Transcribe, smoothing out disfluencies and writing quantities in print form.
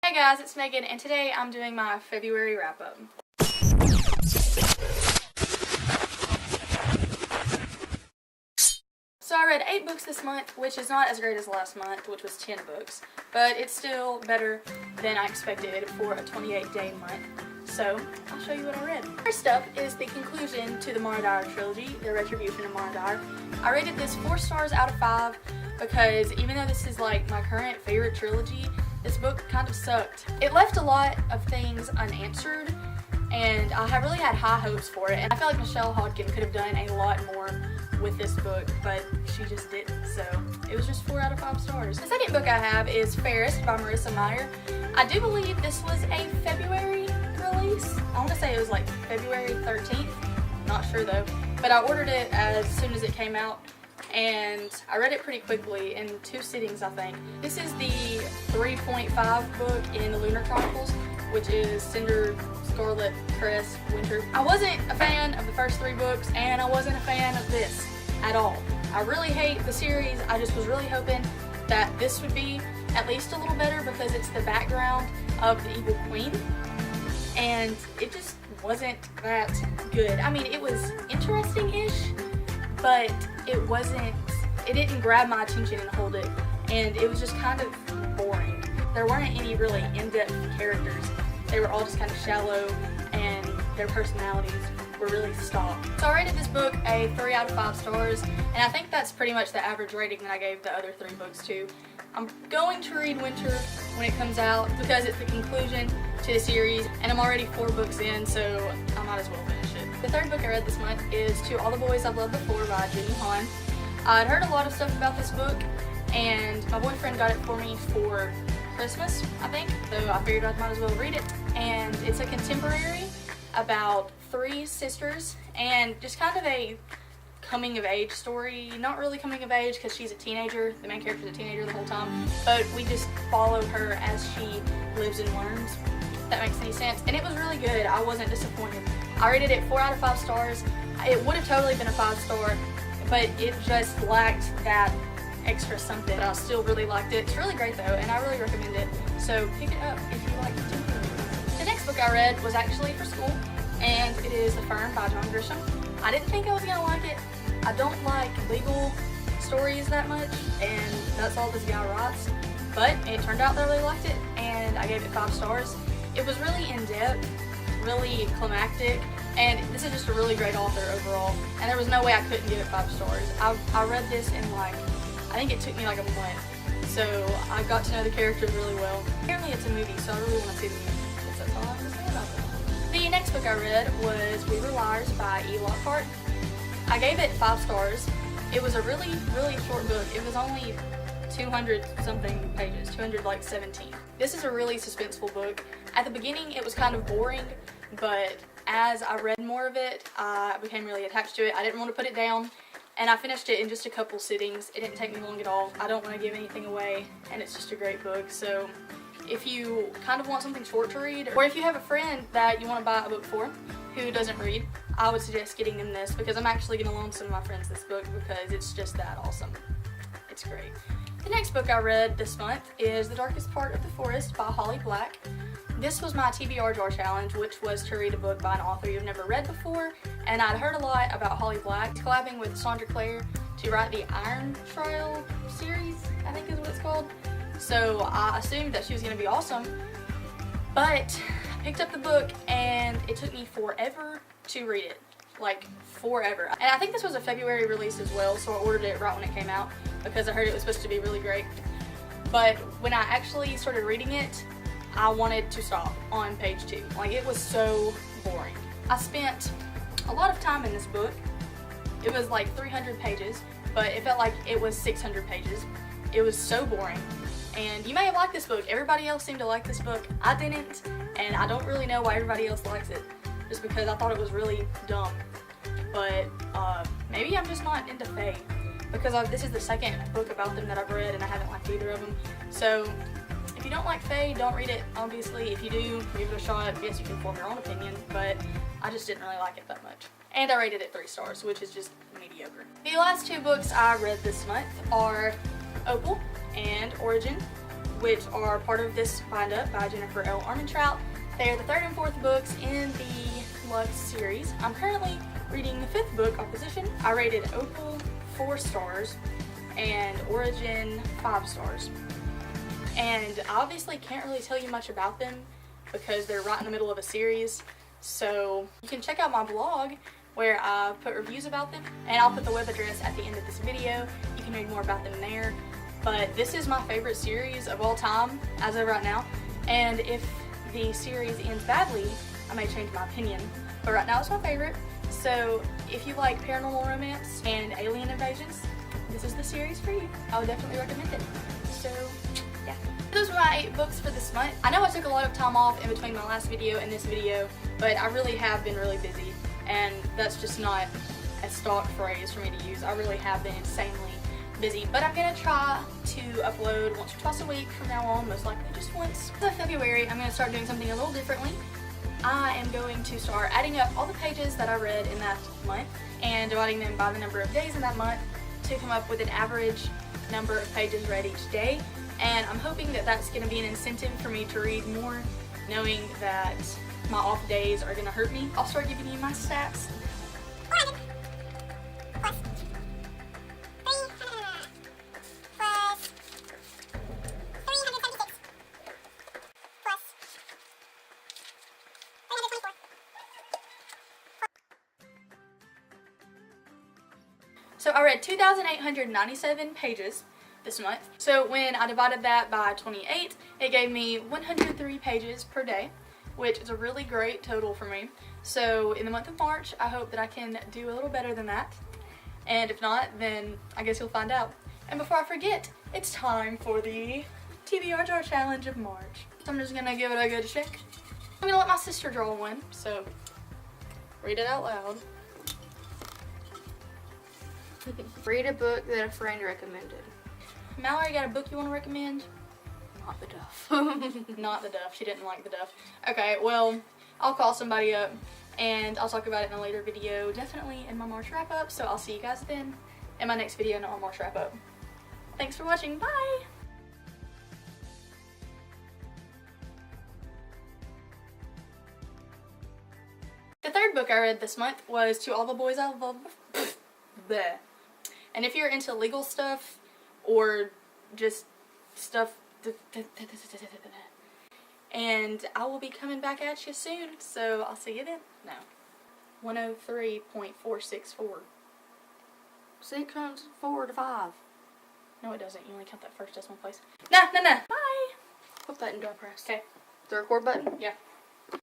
Hey guys, it's Megan, and today I'm doing my February wrap-up. So I read 8 books this month, which is not as great as last month, which was 10 books, but it's still better than I expected for a 28-day month. So I'll show you what I read. First up is the conclusion to the Mara trilogy, The Retribution of Mara. I rated this 4 stars out of 5 because even though this is like my current favorite trilogy, this book kind of sucked. It left a lot of things unanswered, and I have really had high hopes for it, and I feel like Michelle Hodkin could have done a lot more with this book, but she just didn't, so it was just 4 out of 5 stars. The second book I have is Fairest by Marissa Meyer. I do believe this was a February release. I want to say it was like February 13th, not sure though, but I ordered it as soon as it came out, and I read it pretty quickly in 2 sittings, I think. This is the 3.5 book in the Lunar Chronicles, which is Cinder, Scarlet, Crest, Winter. I wasn't a fan of the first 3 books, and I wasn't a fan of this at all. I really hate the series. I just was really hoping that this would be at least a little better because it's the background of the evil queen, and it just wasn't that good. I mean, it was interesting-ish, but it didn't grab my attention and hold it, and it was just kind of boring. There weren't any really in-depth characters. They were all just kind of shallow, and their personalities were really stock. So I rated this book a 3 out of 5 stars, and I think that's pretty much the average rating that I gave the other 3 books too. I'm going to read Winter when it comes out because it's the conclusion to the series, and I'm already 4 books in, so I might as well finish it. The third book I read this month is To All the Boys I've Loved Before by Jenny Han. I'd heard a lot of stuff about this book, and my boyfriend got it for me for Christmas, I think, so I figured I might as well read it. And it's a contemporary about 3 sisters, and just kind of a coming of age story. Not really coming of age because she's a teenager, the main character's a teenager the whole time, but we just follow her as she lives and learns, if that makes any sense. And it was really good. I wasn't disappointed. I rated it 4 out of 5 stars. It would have totally been a 5-star, but it just lacked that extra something. But I still really liked it. It's really great though, and I really recommend it. So pick it up if you like contemporary. The next book I read was actually for school, and it is The Firm by John Grisham. I didn't think I was gonna like it. I don't like legal stories that much, and that's all this guy writes. But it turned out that I really liked it, and I gave it 5 stars. It was really in-depth, really climactic, and this is just a really great author overall, and there was no way I couldn't give it 5 stars. I read this in like, I think it took me like a month, so I got to know the characters really well. Apparently it's a movie, so I really want to see the movie. That's all I have to say about it. The next book I read was We Were Liars by E. Lockhart. I gave it 5 stars. It was a really, really short book. It was only 200 something pages, 217. This is a really suspenseful book. At the beginning it was kind of boring, but as I read more of it, I became really attached to it. I didn't want to put it down, and I finished it in just a couple sittings. It didn't take me long at all. I don't want to give anything away, and it's just a great book. So if you kind of want something short to read, or if you have a friend that you want to buy a book for who doesn't read, I would suggest getting them this, because I'm actually going to loan some of my friends this book because it's just that awesome. It's great. The next book I read this month is The Darkest Part of the Forest by Holly Black. This was my TBR Jar Challenge, which was to read a book by an author you've never read before, and I'd heard a lot about Holly Black. collabing with Sandra Clare to write the Iron Trial series, I think is what it's called. So I assumed that she was going to be awesome, but I picked up the book and it took me forever to read it. Like, forever. And I think this was a February release as well, so I ordered it right when it came out because I heard it was supposed to be really great. But when I actually started reading it, I wanted to stop on page 2. Like, it was so boring. I spent a lot of time in this book. It was like 300 pages, but it felt like it was 600 pages. It was so boring. And you may have liked this book. Everybody else seemed to like this book. I didn't, and I don't really know why everybody else likes it. Just because I thought it was really dumb. But maybe I'm just not into Fae, because this is the second book about them that I've read, and I haven't liked either of them. So if you don't like Fae, don't read it, obviously. If you do, give it a shot. Yes, you can form your own opinion, but I just didn't really like it that much. And I rated it 3 stars, which is just mediocre. The last 2 books I read this month are Opal and Origin, which are part of this bind-up by Jennifer L. Armentrout. They are the 3rd and 4th books in the Lux series. I'm currently reading the 5th book, Opposition. I rated Opal 4 stars and Origin 5 stars. And I obviously can't really tell you much about them because they're right in the middle of a series. So you can check out my blog where I put reviews about them, and I'll put the web address at the end of this video. You can read more about them there. But this is my favorite series of all time as of right now, and if the series ends badly, I may change my opinion. But right now it's my favorite. So if you like paranormal romance and alien invasions, this is the series for you. I would definitely recommend it. So yeah. Those were my 8 books for this month. I know I took a lot of time off in between my last video and this video, but I really have been really busy, and that's just not a stock phrase for me to use. I really have been insanely busy, but I'm gonna try to upload once or twice a week from now on, most likely just once. So February, I'm gonna start doing something a little differently. I am going to start adding up all the pages that I read in that month and dividing them by the number of days in that month to come up with an average number of pages read each day. And I'm hoping that that's going to be an incentive for me to read more, knowing that my off days are going to hurt me. I'll start giving you my stats. So I read 2,897 pages this month. So when I divided that by 28, it gave me 103 pages per day, which is a really great total for me. So in the month of March, I hope that I can do a little better than that. And if not, then I guess you'll find out. And before I forget, it's time for the TBR Jar Challenge of March. So I'm just gonna give it a good shake. I'm gonna let my sister draw one, so read it out loud. Read a book that a friend recommended. Mallory, got a book you want to recommend? Not the Duff. Not the Duff. She didn't like the Duff. Okay, well, I'll call somebody up and I'll talk about it in a later video, definitely in my March wrap-up, so I'll see you guys then in my next video, not my March wrap-up. Thanks for watching. Bye! The 3rd book I read this month was To All the Boys I Love. Bleh. And if you're into legal stuff or just stuff, and I will be coming back at you soon, so I'll see you then. No. 103.464. 6 comes 4 to 5. No, it doesn't. You only count that first decimal place. Nah. Bye! What button do I press? Okay. The record button? Yeah.